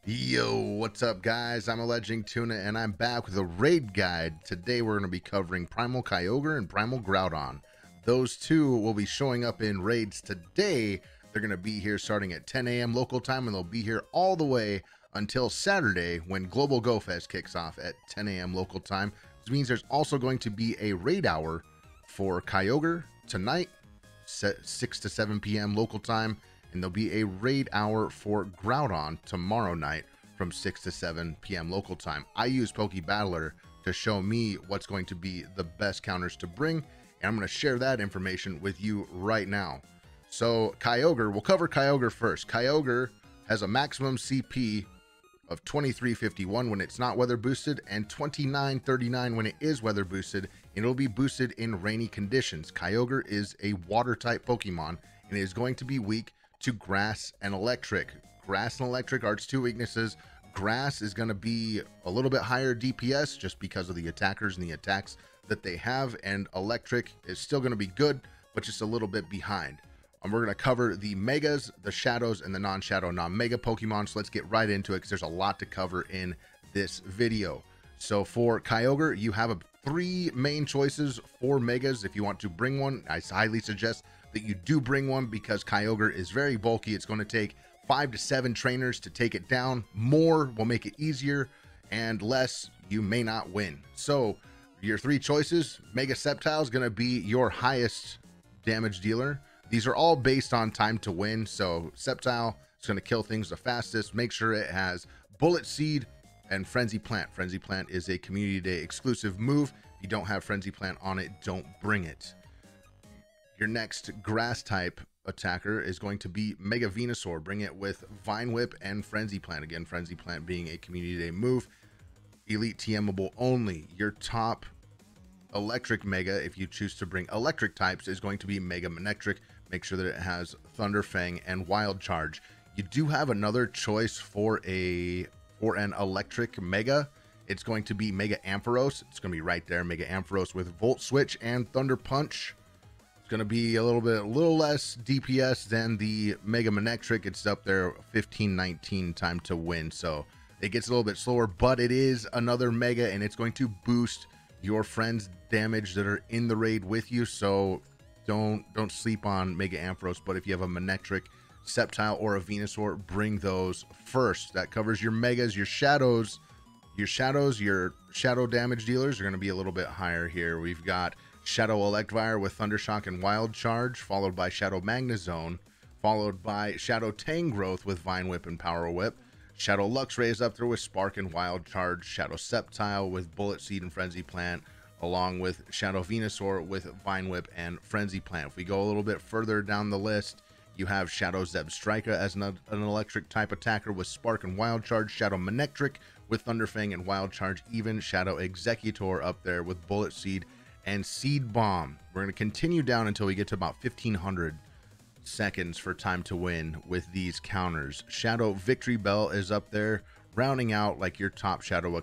Yo, what's up guys? I'm Alleging Tuna and I'm back with a raid guide. Today we're going to be covering Primal Kyogre and Primal Groudon. Those two will be showing up in raids today. They're going to be here starting at 10 a.m. local time and they'll be here all the way until Saturday when Global Go Fest kicks off at 10 a.m. local time. This means there's also going to be a raid hour for Kyogre tonight, 6 to 7 p.m. local time. And there'll be a raid hour for Groudon tomorrow night from 6 to 7 p.m. local time. I use PokeBattler to show me what's going to be the best counters to bring, and I'm going to share that information with you right now. So Kyogre, we'll cover Kyogre first. Kyogre has a maximum CP of 2351 when it's not weather boosted and 2939 when it is weather boosted, and it'll be boosted in rainy conditions. Kyogre is a water type Pokemon and it is going to be weak to grass and electric. Grass and electric are its two weaknesses. Grass is going to be a little bit higher DPS just because of the attackers and the attacks that they have, and electric is still going to be good but just a little bit behind. We're going to cover the megas, the shadows, and the non-shadow non-mega Pokemon, so let's get right into it because there's a lot to cover in this video. So for Kyogre, you have three main choices for megas. If you want to bring one, I highly suggest that you do bring one because Kyogre is very bulky. It's going to take 5 to 7 trainers to take it down. More will make it easier, and less you may not win. So your three choices: Mega Sceptile is going to be your highest damage dealer. These are all based on time to win, so Sceptile is going to kill things the fastest. Make sure it has Bullet Seed and Frenzy Plant. Frenzy Plant is a Community Day exclusive move. If you don't have Frenzy Plant on it, don't bring it. Your next grass type attacker is going to be Mega Venusaur. Bring it with Vine Whip and Frenzy Plant. Again, Frenzy Plant being a Community Day move. Elite TMable only. Your top electric mega, if you choose to bring electric types, is going to be Mega Manectric. Make sure that it has Thunder Fang and Wild Charge. You do have another choice for an electric mega. It's going to be Mega Ampharos. It's going to be right there, Mega Ampharos with Volt Switch and Thunder Punch. It's going to be a little less DPS than the Mega Manectric. It's up there 1519 time to win, so it gets a little bit slower, but it is another mega and it's going to boost your friends' damage that are in the raid with you. So don't sleep on Mega Ampharos, but if you have a Manectric, Sceptile, or a Venusaur, bring those first. That covers your megas. Your shadows, your shadow damage dealers are going to be a little bit higher here. We've got Shadow Electivire with Thundershock and Wild Charge, followed by Shadow Magnezone, followed by Shadow Tangrowth with Vine Whip and Power Whip. Shadow Luxray is up there with Spark and Wild Charge. Shadow Sceptile with Bullet Seed and Frenzy Plant, along with Shadow Venusaur with Vine Whip and Frenzy Plant. If we go a little bit further down the list, you have Shadow Zebstrika as an electric type attacker with Spark and Wild Charge. Shadow Manectric with Thunderfang and Wild Charge. Even Shadow Executor up there with Bullet Seed and Seed Bomb. We're going to continue down until we get to about 1500 seconds for time to win with these counters. Shadow Victory Bell is up there, rounding out like your top shadow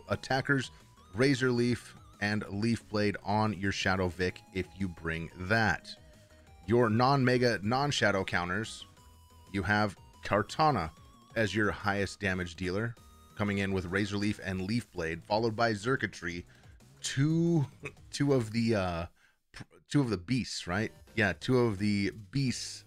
attackers. Razor Leaf and Leaf Blade on your Shadow Vic if you bring that. Your non-mega, non-shadow counters, you have Kartana as your highest damage dealer, coming in with Razor Leaf and Leaf Blade, followed by Xurkitree. Two of the beasts, right? Yeah, two of the beasts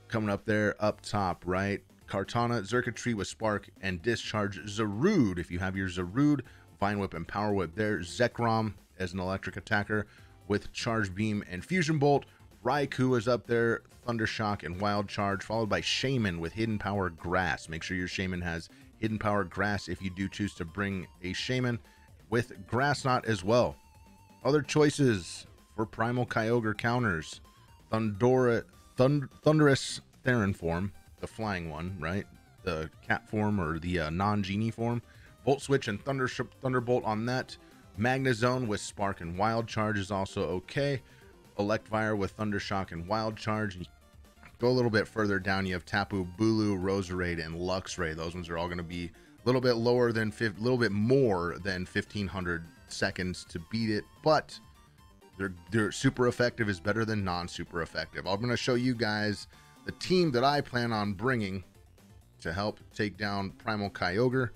coming up there up top, right? Kartana, Xurkitree with Spark and Discharge. Zarude, if you have your Zarude, Vine Whip and Power Whip there. Zekrom as an electric attacker with Charge Beam and Fusion Bolt. Raikou is up there, Thundershock and Wild Charge, followed by Shaman with Hidden Power Grass. Make sure your Shaman has Hidden Power Grass if you do choose to bring a Shaman, with Grass Knot as well. Other choices for Primal Kyogre counters: Thunderous Theron form, the flying one, right? The cat form or the non-genie form. Volt Switch and Thunderbolt on that. Magnezone with Spark and Wild Charge is also okay. Electivire with Thundershock and Wild Charge. Go a little bit further down, you have Tapu Bulu, Roserade, and Luxray. Those ones are all going to be a little bit lower than little bit more than 1500 seconds to beat it, but they're super effective is better than non-super effective. I'm going to show you guys the team that I plan on bringing to help take down Primal Kyogre.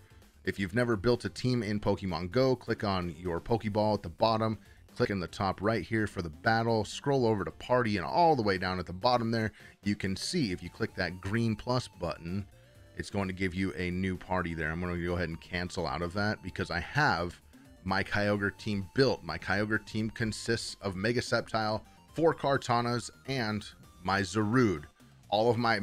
If you've never built a team in Pokemon Go, click on your Pokeball at the bottom, click in the top right here for the battle, scroll over to party, and all the way down at the bottom there, you can see if you click that green plus button, it's going to give you a new party there. I'm going to go ahead and cancel out of that because I have my Kyogre team built. My Kyogre team consists of Mega Sceptile, 4 Kartanas, and my Zarude. All of my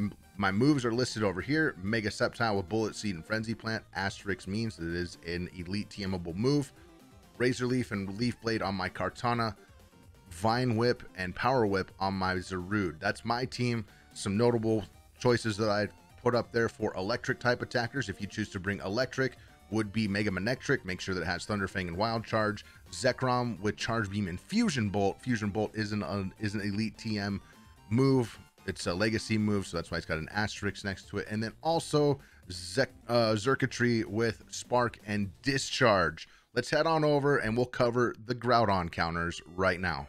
moves are listed over here. Mega Sceptile with Bullet Seed and Frenzy Plant. Asterisk means that it is an elite TMable move. Razor Leaf and Leaf Blade on my Kartana. Vine Whip and Power Whip on my Zarude. That's my team. Some notable choices that I put up there for electric type attackers. If you choose to bring electric, would be Mega Manectric. Make sure that it has Thunder Fang and Wild Charge. Zekrom with Charge Beam and Fusion Bolt. Fusion Bolt is an elite TM move. It's a legacy move, so that's why it's got an asterisk next to it. And then also Xurkitree with Spark and Discharge. Let's head on over and we'll cover the Groudon counters right now.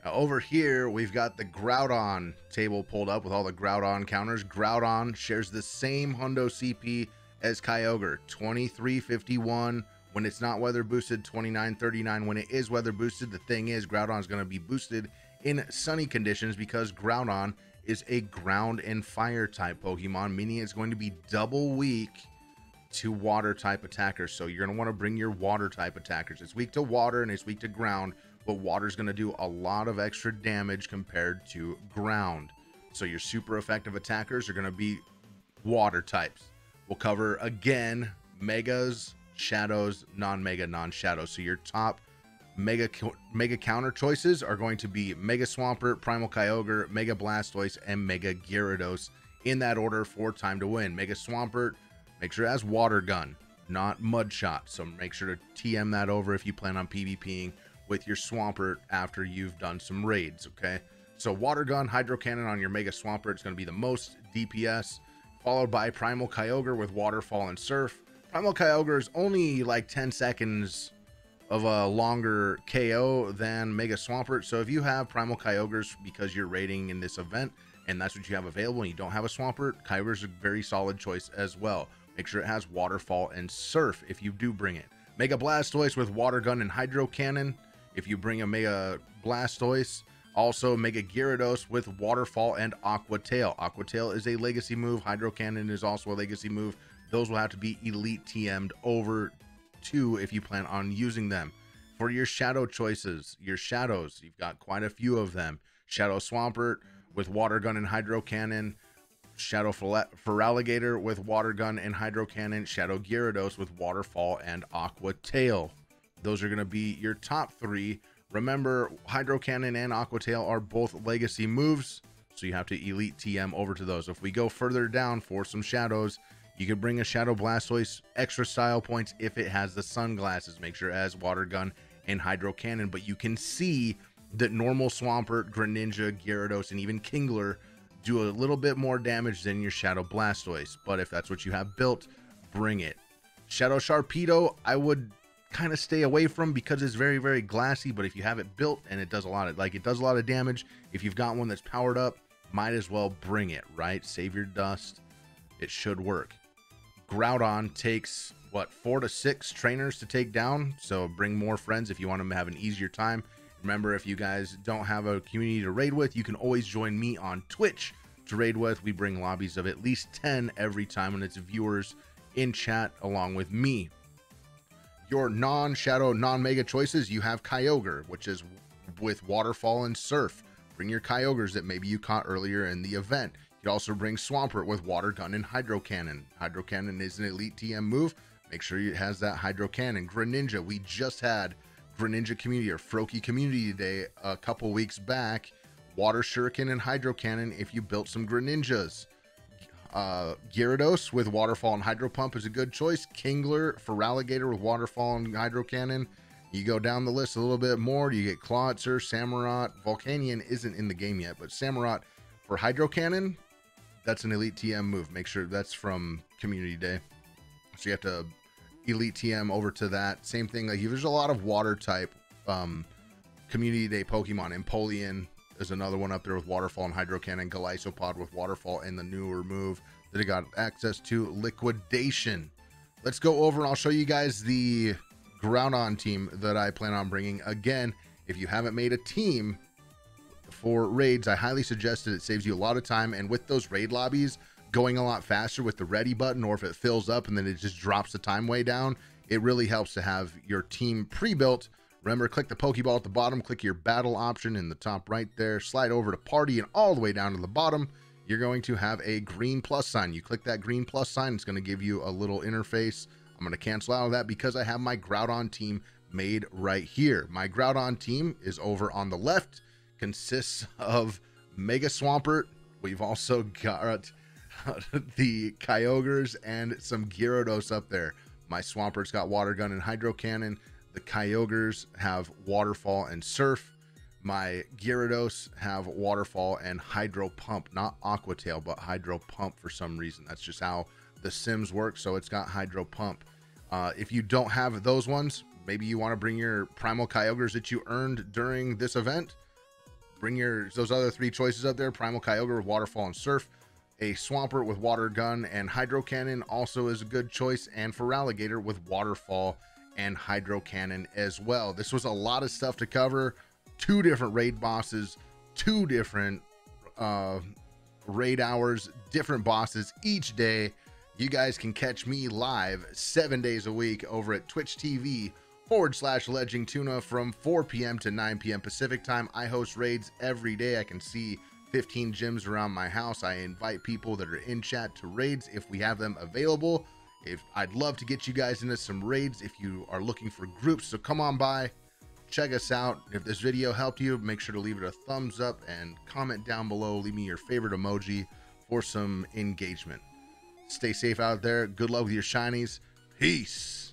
Now over here, we've got the Groudon table pulled up with all the Groudon counters. Groudon shares the same Hundo CP as Kyogre, 2351 when it's not weather boosted, 2939 when it is weather boosted. The thing is, Groudon is going to be boosted in sunny conditions because Groudon is a ground and fire type Pokemon, meaning it's going to be double weak to water type attackers. So you're going to want to bring your water type attackers. It's weak to water and it's weak to ground, but water is going to do a lot of extra damage compared to ground. So your super effective attackers are going to be water types. We'll cover again megas, shadows, non-mega, non-shadows. So your top mega counter choices are going to be Mega Swampert, Primal Kyogre, Mega Blastoise, and Mega Gyarados in that order for time to win. Mega Swampert, make sure it has Water Gun, not Mud Shot. So make sure to TM that over if you plan on PvPing with your Swampert after you've done some raids, okay? So Water Gun, Hydro Cannon on your Mega Swampert is going to be the most DPS, followed by Primal Kyogre with Waterfall and Surf. Primal Kyogre is only like 10 seconds of a longer KO than Mega Swampert. So if you have Primal Kyogres because you're raiding in this event and that's what you have available and you don't have a Swampert, Kyogre is a very solid choice as well. Make sure it has Waterfall and Surf if you do bring it. Mega Blastoise with Water Gun and Hydro Cannon if you bring a Mega Blastoise. Also Mega Gyarados with Waterfall and Aqua Tail. Aqua Tail is a legacy move. Hydro Cannon is also a legacy move. Those will have to be elite TM'd over to if you plan on using them. For your shadow choices, your shadows, you've got quite a few of them. Shadow Swampert with Water Gun and Hydro Cannon. Shadow Feraligatr with Water Gun and Hydro Cannon. Shadow Gyarados with Waterfall and Aqua Tail. Those are going to be your top 3. Remember, Hydro Cannon and Aqua Tail are both legacy moves, so you have to elite TM over to those. If we go further down for some shadows, you can bring a Shadow Blastoise, extra style points if it has the sunglasses. Make sure it has Water Gun and Hydro Cannon, but you can see that normal Swampert, Greninja, Gyarados, and even Kingler do a little bit more damage than your Shadow Blastoise. But if that's what you have built, bring it. Shadow Sharpedo, I would kind of stay away from because it's very, very glassy, but if you have it built and it does a lot of damage, if you've got one that's powered up, might as well bring it, right? Save your dust. It should work. Groudon takes, what, 4 to 6 trainers to take down, so bring more friends if you want them to have an easier time. Remember, if you guys don't have a community to raid with, you can always join me on Twitch to raid with. We bring lobbies of at least 10 every time, and it's viewers in chat along with me. Your non-shadow, non-mega choices, you have Kyogre, which is with Waterfall and Surf. Bring your Kyogres that maybe you caught earlier in the event. You can also bring Swampert with Water Gun and Hydro Cannon. Hydro Cannon is an elite TM move. Make sure it has that Hydro Cannon. Greninja, we just had Greninja Community or Froakie Community Day a couple weeks back. Water Shuriken and Hydro Cannon if you built some Greninjas. Gyarados with Waterfall and Hydro Pump is a good choice. Kingler, Feraligatr with Waterfall and Hydro Cannon. You go down the list a little bit more. You get Clawitzer, Samurott. Volcanion isn't in the game yet, but Samurott for Hydro Cannon, that's an elite TM move. Make sure that's from Community Day. So you have to elite TM over to that. Same thing, like there's a lot of water type Community Day Pokemon. Empoleon is another one up there with Waterfall and Hydro Cannon. Golisopod with Waterfall and the newer move that I got access to liquidation. Let's go over and I'll show you guys the Groudon team that I plan on bringing. Again, if you haven't made a team for raids, I highly suggest it. It saves you a lot of time, and with those raid lobbies going a lot faster with the ready button, or if it fills up and then it just drops the time way down, it really helps to have your team pre-built. Remember, click the Pokeball at the bottom, click your battle option in the top right there, slide over to party, and all the way down to the bottom, you're going to have a green plus sign. You click that green plus sign, it's going to give you a little interface. I'm going to cancel out of that because I have my Groudon team made right here. My Groudon team is over on the left, consists of Mega Swampert. We've also got the Kyogres and some Gyarados up there. My Swampert's got Water Gun and Hydro Cannon. The Kyogres have Waterfall and Surf. My Gyarados have Waterfall and Hydro Pump. Not Aqua Tail, but Hydro Pump for some reason. That's just how the Sims work, so it's got Hydro Pump. If you don't have those ones, maybe you want to bring your Primal Kyogres that you earned during this event. Bring those other three choices up there. Primal Kyogre with Waterfall and Surf. A Swampert with Water Gun and Hydro Cannon also is a good choice. And for Alligator with Waterfall and Hydro Cannon as well. This was a lot of stuff to cover. 2 different raid bosses, 2 different raid hours, different bosses each day. You guys can catch me live 7 days a week over at Twitch TV/Ledging Tuna from 4 p.m. to 9 p.m. Pacific time. I host raids every day. I can see 15 gyms around my house. I invite people that are in chat to raids if we have them available. I'd love to get you guys into some raids if you are looking for groups, so come on by, check us out. If this video helped you, make sure to leave it a thumbs up and comment down below. Leave me your favorite emoji for some engagement. Stay safe out there. Good luck with your shinies. Peace.